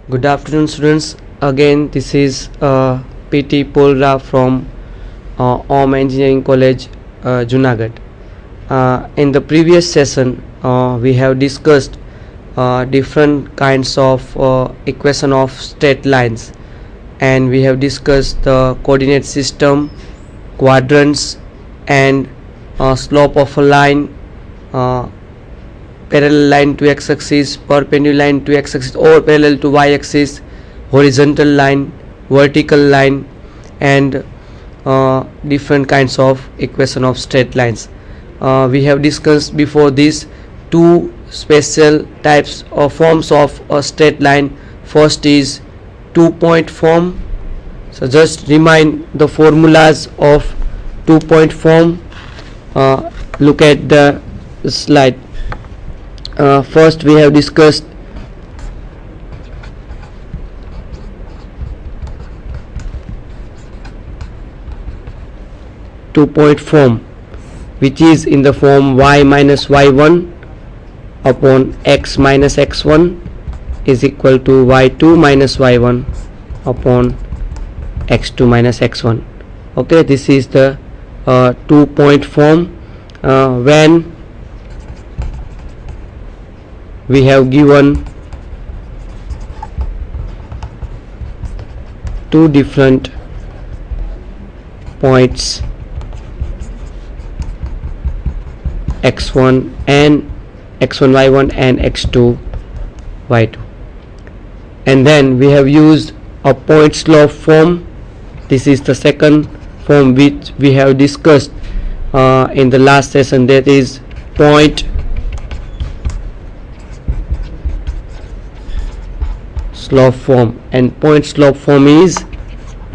Good afternoon, students. Again, this is PT Polra from Om Engineering College, Junagadh. In the previous session, we have discussed different kinds of equation of straight lines, and we have discussed the coordinate system, quadrants, and slope of a line. Parallel line to x-axis, perpendicular line to x-axis or parallel to y-axis, horizontal line, vertical line, and different kinds of equation of straight lines. We have discussed before this two special types or forms of a straight line. First is 2-point form. So just remind the formulas of 2-point form. Look at the slide. First we have discussed two-point form, which is in the form y minus y1 upon x minus x1 is equal to y2 minus y1 upon x2 minus x1. Okay, this is the 2-point form. When we have given two different points x1 and x1 y1 and x2 y2, and then we have used a point slope form. This is the second form which we have discussed in the last session, that is point slope form. And point slope form is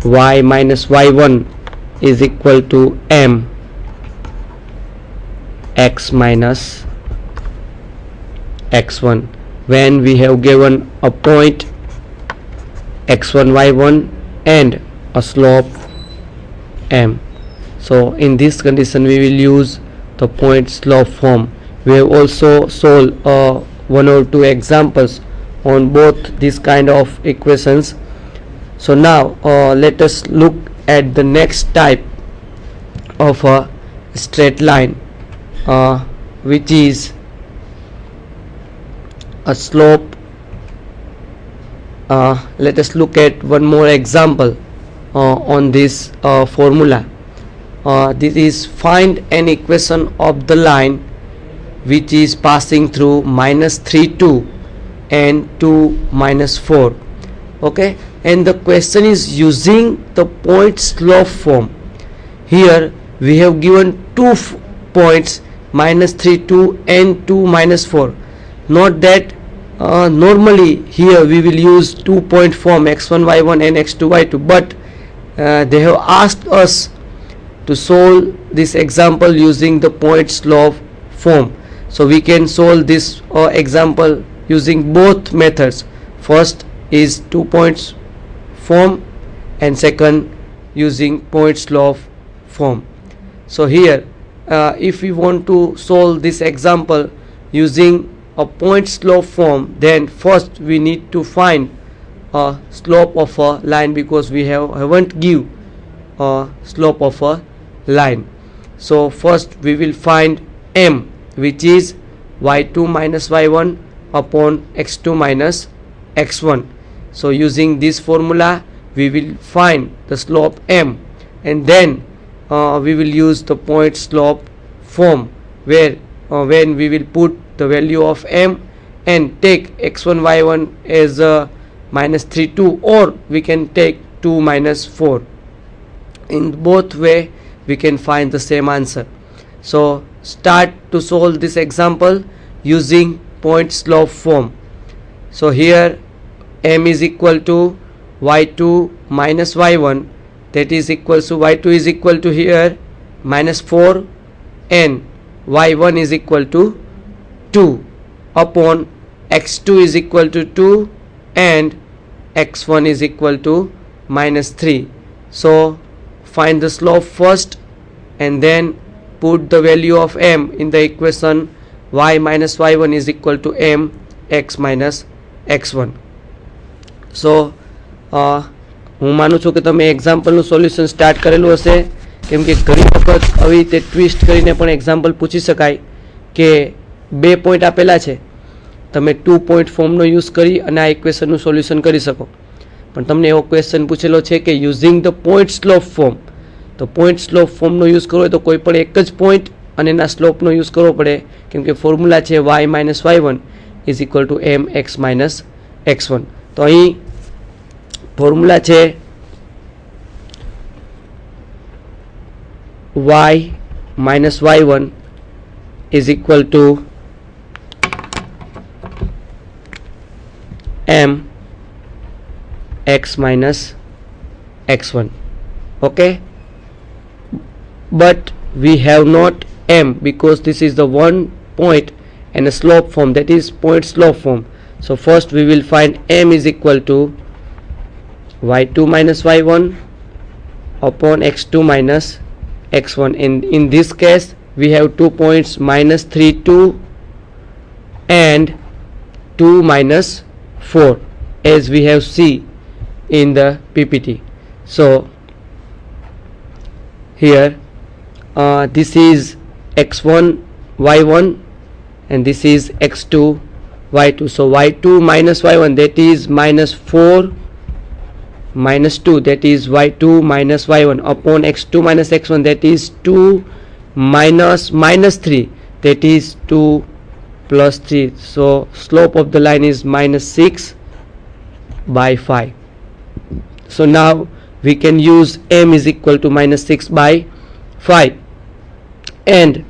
y minus y1 is equal to m x minus x1, when we have given a point x1 y1 and a slope m. So in this condition we will use the point slope form. We have also solved one or two examples on both these kind of equations. So now let us look at the next type of a straight line, which is a slope. Let us look at one more example on this formula. This is find an equation of the line which is passing through minus 3 2 and 2 minus 4. Okay, and the question is using the point slope form. Here we have given two points minus 3 2 and 2 minus 4. Note that normally here we will use 2-point form x1 y1 and x2 y2, but they have asked us to solve this example using the point slope form. So we can solve this example using both methods. First is 2 points form and second using point slope form. So here if we want to solve this example using a point slope form, then first we need to find a slope of a line, because we haven't give a slope of a line. So first we will find m, which is y2 minus y1 upon x2 minus x1. So using this formula we will find the slope m, and then we will use the point slope form, where when we will put the value of m and take x1 y1 as minus 3 2, or we can take 2 minus 4. In both way we can find the same answer. So start to solve this example using point slope form. So here m is equal to y2 minus y1, that is equals to y2 is equal to here minus 4 and y1 is equal to 2 upon x2 is equal to 2 and x1 is equal to minus 3. So find the slope first and then put the value of m in the equation y minus y1 is equal to m x minus x1. સો હું માનું છું કે તમે એક્ઝામ્પલનું solution start કરેલું હશે, કેમ કે ઘણી વખત આવી રીતે ટ્વિસ્ટ કરીને પણ એક્ઝામ્પલ પૂછી શકાય કે 2 પોઈન્ટ આપેલા છે, તમે 2 પોઈન્ટ ફોર્મનો યુઝ કરી અને આ ઇક્વેશનનું સોલ્યુશન કરી શકો. પણ તમને એવો ક્વેશ્ચન પૂછેલો છે કે using the point slope form, તો પોઈન્ટ સ્લોપ ફોર્મનો યુઝ કરવો હોય તો કોઈ પણ એક જ પોઈન્ટ અને એના સ્લોપનો યુઝ કરવો પડે, કેમ કે ફોર્મ્યુલા છે y minus y1 is equal two mx minus x1. તો અહીં ફોર્મ્યુલા છે y minus y1 is equal two m x minus x1. Okay, but we have not m because this is the one point and a slope form, that is point slope form. So first we will find m is equal to y2 minus y1 upon x2 minus x1. In this case we have 2 points minus 3 2 and 2 minus 4 as we have see in the PPT. So here this is x1 y1 and this is x2 y2. So y2 minus y1, that is minus 4 minus 2, that is y2 minus y1 upon x2 minus x1, that is 2 minus minus 3, that is 2 plus 3. So slope of the line is minus 6 by 5. So now we can use m is equal to minus 6 by 5 and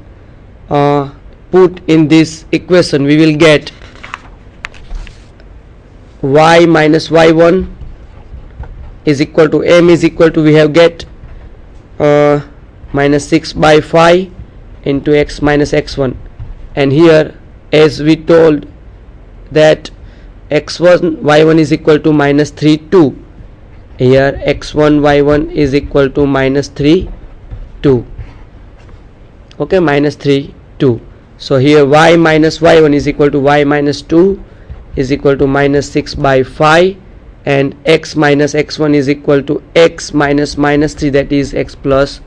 put in this equation. We will get y minus y1 is equal to m is equal to, we have get minus 6 by 5 into x minus x1, and here as we told that x1 y1 is equal to minus 3 2, here x1 y1 is equal to minus 3 2. Okay, minus 3 2. So here y minus y1 is equal to y minus 2 is equal to minus 6 by 5, and x minus x1 is equal to x minus minus 3, that is x plus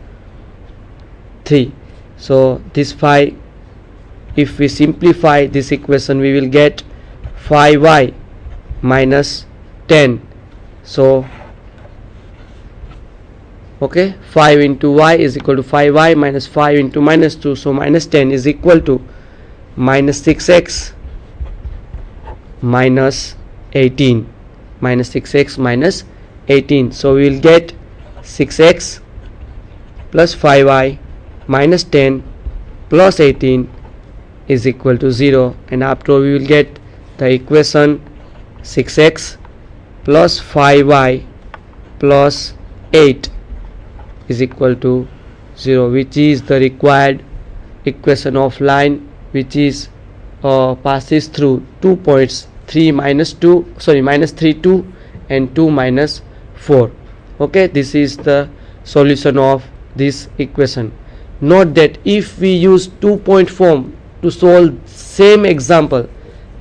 3. So this 5, if we simplify this equation, we will get 5y minus 10. So okay, 5 into y is equal to 5y minus 5 into minus 2, so minus 10 is equal to minus 6x minus 18, minus 6x minus 18. So we will get 6x plus 5y minus 10 plus 18 is equal to 0, and after we will get the equation 6x plus 5y plus 8 is equal to 0, which is the required equation of line which is passes through 2 points, 3 minus 2 minus 3 2 and 2 minus 4. Okay, this is the solution of this equation. Note that if we use 2 point form to solve same example,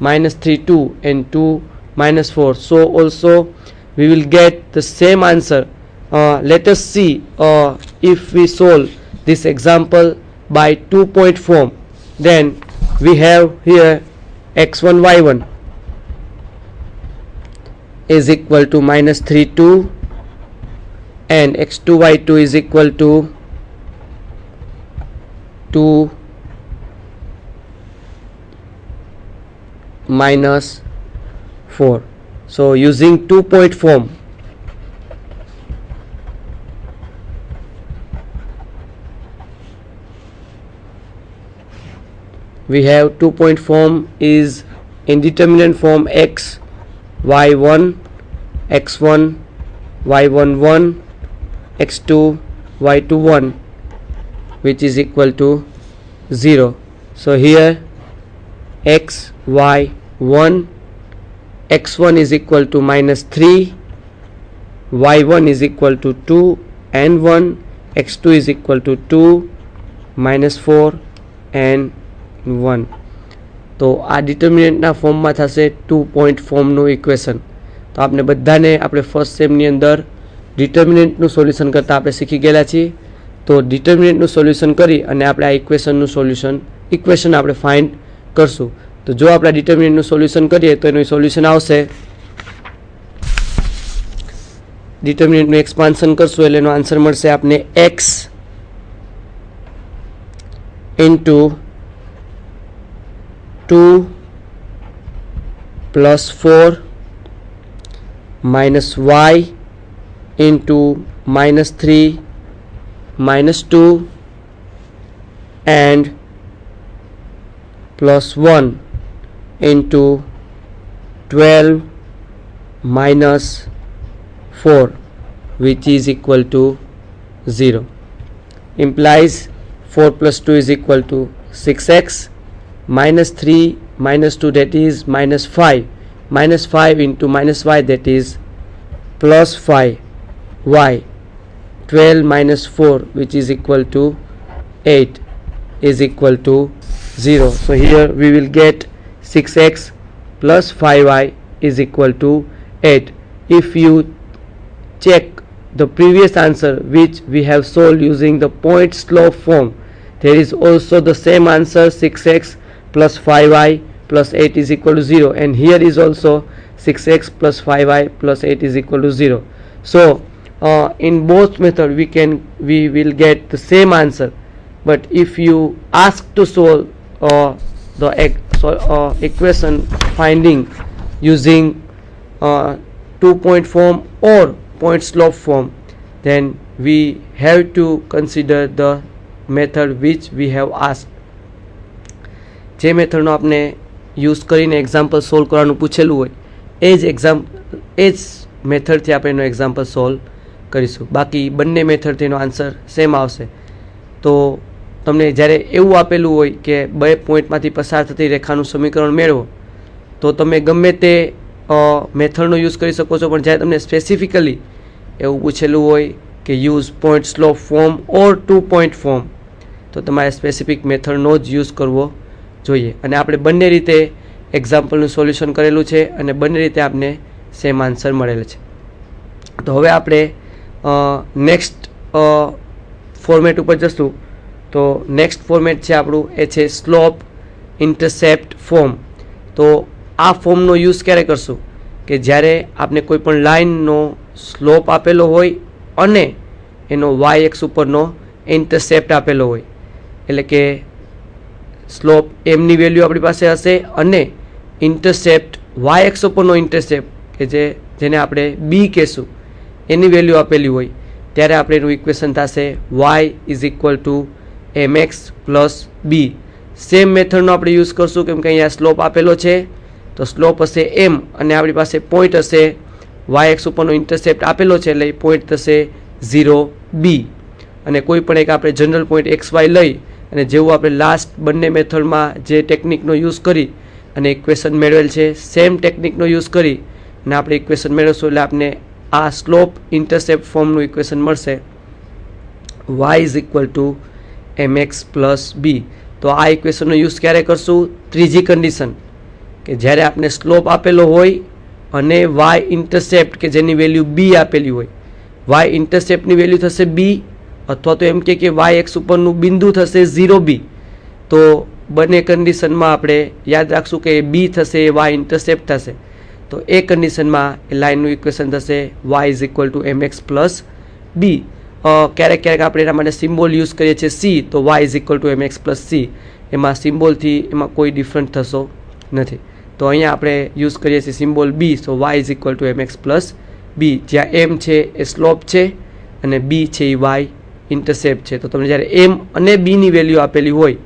minus 3 2 and 2 minus 4, so also we will get the same answer. Let us see if we solve this example by 2 point form. Then we have here x1 y1 is equal to minus 3 2 and x2 y2 is equal to 2 minus 4. So using 2 point form, we have 2 point form is indeterminate form x y1 x1 y1 1 x2 y2 1, which is equal to 0. So here x y1 x1 is equal to minus 3, y1 is equal to 2 and 1, x2 is equal to 2 minus 4 and 1. તો આ ડિટર્મિનન્ટના ફોર્મમાં થશે 2 point ફોર્મનું equation. तो आपने बधाने આપણે first સેમની અંદર ડિટર્મિનન્ટનું solution કરતાં આપણે શીખી ગયેલા છીએ. તો ડિટર્મિનન્ટનું સોલ્યુશન કરી અને આપણે આ ઇક્વેશન આપણે ફાઇન્ડ કરશું. તો જો આપણે ડિટર્મિનન્ટનું સોલ્યુશન કરીએ તો એનું સોલ્યુશન આવશે, ડિટર્મિનન્ટનું એક્સપાન્શન કરશું એટલે એનો આન્સર મળશે આપને x into 2 plus 4 minus y into minus 3 minus 2 and plus 1 into 12 minus 4 which is equal to 0. Implies 4 plus 2 is equal to 6x minus 3 minus 2 that is minus 5 minus 5 into minus y that is plus 5y 12 minus 4 which is equal to 8 is equal to 0. So here we will get 6x plus 5y is equal to 8. If you check the previous answer which we have solved using the point slope form, there is also the same answer, 6x plus 5y plus 8 is equal to 0, and here is also 6x plus 5y plus 8 is equal to 0. So in both method we will get the same answer, but if you ask to solve the equation finding using 2-point form or point slope form, then we have to consider the method which we have asked. જે મેથડનો આપણે use કરીને example solve કરવાનું પૂછેલું હોય એ જ મેથડથી આપણે એનો example solve કરીશું. બાકી બંને મેથડથી એનો આન્સર સેમ આવશે. તો તમને જ્યારે એવું આપેલું હોય કે બે પોઈન્ટમાંથી પસાર થતી રેખાનું સમીકરણ મેળવો તો તમે ગમે તે મેથડનો યુઝ કરી શકો છો, પણ જ્યારે તમને સ્પેસિફિકલી એવું પૂછેલું હોય કે યુઝ પોઈન્ટ સ્લોપ ફોર્મ ઓર 2-point ફોર્મ, તો તમારે સ્પેસિફિક મેથડનો જ યુઝ કરવો જોઈએ. અને આપણે બંને રીતે એક્ઝામ્પલનું સોલ્યુશન કરેલું છે અને બંને રીતે આપણે સેમ આન્સર મળેલો છે. તો હવે આપણે નેક્સ્ટ ફોર્મેટ ઉપર જશું. તો નેક્સ્ટ ફોર્મેટ છે આપણું એ છે સ્લોપ ઇન્ટરસેપ્ટ ફોર્મ. તો આ ફોર્મનો યુઝ ક્યારે કરશું કે જ્યારે આપણે કોઈ પણ લાઇનનો સ્લોપ આપેલો હોય અને એનો વાય એક્સ ઉપરનો ઇન્ટરસેપ્ટ આપેલો હોય, એટલે કે સ્લોપ એમની વેલ્યુ આપણી પાસે હશે અને ઇન્ટરસેપ્ટ વાય એક્સ ઉપરનો ઇન્ટરસેપ્ટ કે જેને આપણે બી કહેશું એની વેલ્યુ આપેલી હોય, ત્યારે આપણે એનું ઇક્વેશન થશે y is equal to M x plus b. Same મેથડનો આપણે યુઝ કરશું કેમ કે અહીંયા સ્લોપ આપેલો છે, તો સ્લોપ હશે એમ અને આપણી પાસે પોઈન્ટ હશે વાય એક્સ ઉપરનો ઇન્ટરસેપ્ટ આપેલો છે, એટલે પોઈન્ટ થશે 0 બી. અને કોઈ પણ એક આપણે જનરલ પોઈન્ટ એક્સ વાય લઈ અને જેવું આપણે લાસ્ટ બંને મેથડમાં જે ટેકનિકનો યુઝ કરી અને ઇક્વેશન મેળવેલ છે, સેમ ટેકનિકનો યુઝ કરી અને આપણે ઇક્વેશન મેળવશું એટલે આપણે આ સ્લોપ ઇન્ટરસેપ્ટ ફોર્મનું ઇક્વેશન મળશે y is equal to M x plus b. તો આ ઇક્વેશનનો યુઝ ક્યારે કરશું? ત્રીજી કન્ડિશન કે જ્યારે આપણે સ્લોપ આપેલો હોય અને વાય ઇન્ટરસેપ્ટ કે જેની વેલ્યુ બી આપેલી હોય, વાય ઇન્ટરસેપ્ટની વેલ્યુ થશે બી અથવા તો એમ કે વાય એક્સ ઉપરનું બિંદુ થશે 0 બી. તો બંને કન્ડિશનમાં આપણે યાદ રાખશું કે બી થશે એ વાય ઇન્ટરસેપ્ટ થશે. તો એ કન્ડિશનમાં એ લાઇનનું ઇક્વેશન થશે y is equal to M x plus b. ક્યારેક આપણે એના માટે સિમ્બોલ યુઝ કરીએ છીએ સી, તો Y is equal to M x plus C. એમાં સિમ્બોલથી એમાં કોઈ ડિફરન્ટ થશો નથી. તો અહીંયા આપણે યુઝ કરીએ છીએ symbol b, so y is equal to M x plus b, જ્યાં એમ છે એ સ્લોપ છે અને બી છે એ વાય ઇન્ટરસેપ્ટ છે. તો તમને જ્યારે એમ અને બીની વેલ્યુ આપેલી હોય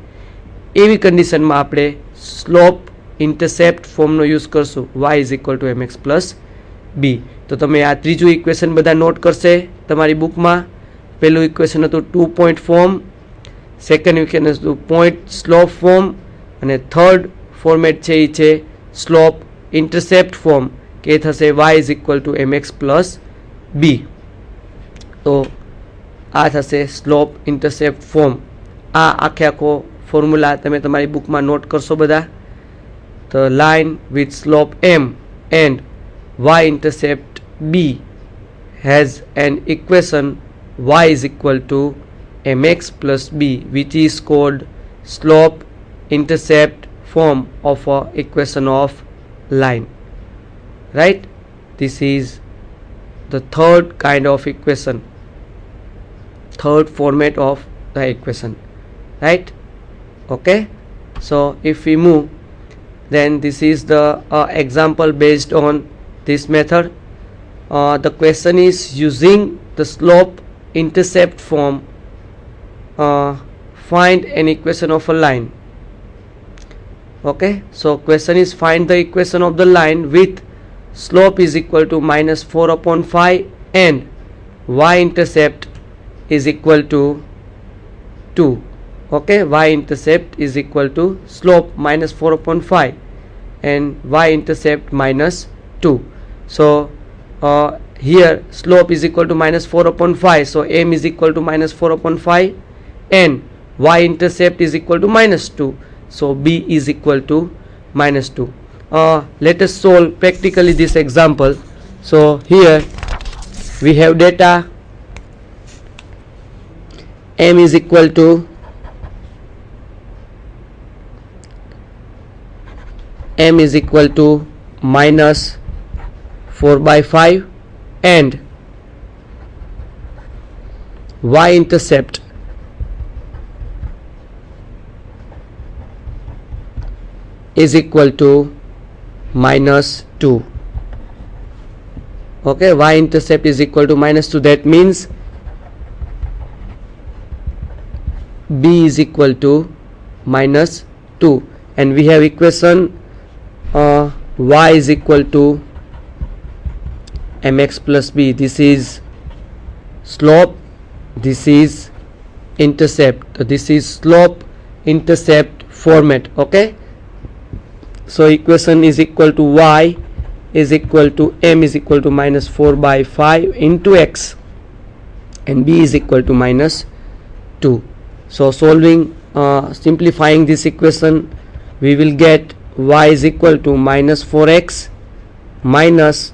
એવી કન્ડિશનમાં આપણે સ્લોપ ઇન્ટરસેપ્ટ ફોર્મનો યુઝ કરશું y is equal to M x plus b. તો તમે આ ત્રીજું ઇક્વેશન બધા નોટ કરશે તમારી બુકમાં. પહેલું ઇક્વેશન હતું 2-point ફોર્મ, સેકન્ડ ઇક્વેશન હતું પોઈન્ટ સ્લોપ ફોર્મ અને થર્ડ ફોર્મેટ છે એ છે સ્લોપ ઇન્ટરસેપ્ટ ફોર્મ કે એ થશે y is equal to M x plus b. તો આ થશે સ્લોપ ઇન્ટરસેપ્ટ ફોર્મ. આ આખો ફોર્મ્યુલા તમે તમારી બુકમાં નોટ કરશો બધા. તો line with slope M and y-intercept b has an equation y is equal to mx plus b, which is called slope intercept form of a equation of line, right? This is the third kind of equation, third format of the equation, right? Okay, so if we move, then this is the example based on this method. The question is using the slope intercept form, find an equation of a line. Okay, so question is find the equation of the line with slope is equal to minus 4 upon 5 and y-intercept is equal to 2. Okay, y-intercept is equal to slope minus 4 upon 5 and y-intercept minus 2. So here slope is equal to minus 4 upon 5, so m is equal to minus 4 upon 5 and y-intercept is equal to minus 2, so b is equal to minus 2. Let us solve practically this example. So here we have data m is equal to minus 4 by 5 and y-intercept is equal to minus 2. Okay, y-intercept is equal to minus 2, that means b is equal to minus 2, and we have equation y is equal to mx plus b. This is slope, this is intercept, this is slope intercept format. Okay, so equation is equal to y is equal to m is equal to minus 4 by 5 into x and b is equal to minus 2. So solving, simplifying this equation, we will get y is equal to minus 4x minus